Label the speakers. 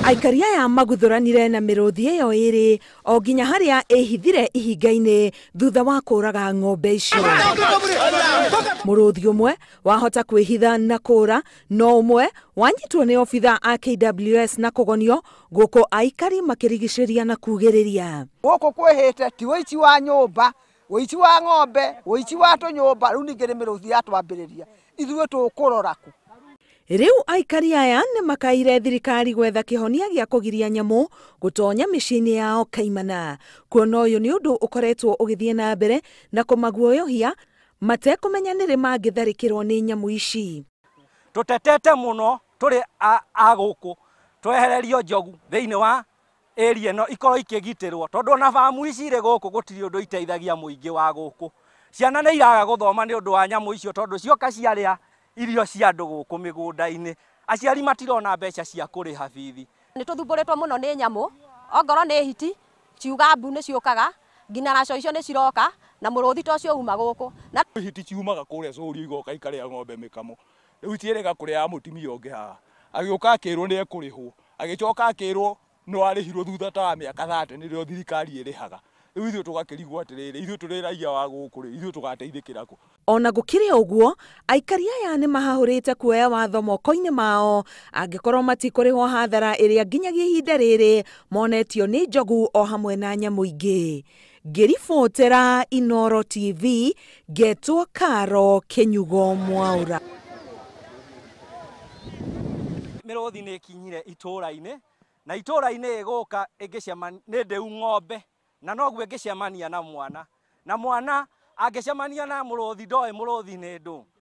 Speaker 1: Aikari aya maguthuranire na Miruthi iyo iri o nginya haria ehithire ihinga-ini thutha wa kuraga ng'ombe icio. Muruthi umwe wahota kwihitha na kura, no umwe wanyitwo ni obitha a KWS na kugonio guko Aikari makirigiceria na kugiriria.
Speaker 2: Guko kwihite ti wici wa nyumba, wici wa ng'ombe, wici wa tunyumba, riu ningire Miruthi atwambiriria ithuĩ tukurora ku.
Speaker 1: Riu Aikari aya nimakaiire thirikari gwetha kihonia gia kugiria nyamu gutonya mĩciĩ-inĩ yao kaimana. Kuona uyu ni undu ukoretwo ugithie na mbere na kumaguoyohia matekumenya nĩ rĩ mangĩtharĩkĩrwo nĩ nyamu ici.
Speaker 3: Tutetete muno turi a guku twehererio njogu thiini wa area no ikorwo ikigitirwo tondu na famu ici ri guku gutiri undu iteithagia muingi wa guku. Ciana nĩ iraga guthoma ni undu wa nyamu icio tondu cioka ciaria irio cia andu guku migunda-ini, aciari matirona mbeca cia kuriha bithi.
Speaker 4: Ni tuthumburitwo muno ni nyamu, ongoro ni hiti ciuga mbu ni ciukaga ngina nacio icio ni ciroka na Muruthi tocio uma guku
Speaker 5: na hiti ciumaga kuria curi igoka ikaria ng'ombe mikamo riu ciirega kuria mutimia ungi haha agioka akirwo ni ekurihwo agicoka akirwo no arihirwo thutha ta miaka 30 nirio thirikari irihaga. Riu ithuĩ tugakirigwo atiriri ithuĩ turi raia wa guku ri ithuĩ tugateithikira ku.
Speaker 1: Ona gukiri uguo Aikari aya ni mahahurite kuoya watho moko-ini mao angikorwo matikurihwo hathara iria nginyagia ihinda riri monetio ni njogu o hamwe na nyamu ingi. Ngiribotera Inooro TV, Getwo Karo Kenyugo Mwaura.
Speaker 3: Miruthi ni kinyire itura-ini na itura-ini iguka igicemania ni ndeu ng'ombe na noguo igicemania na mwana angicemania na Muruthi ndoe Muruthi ni ndu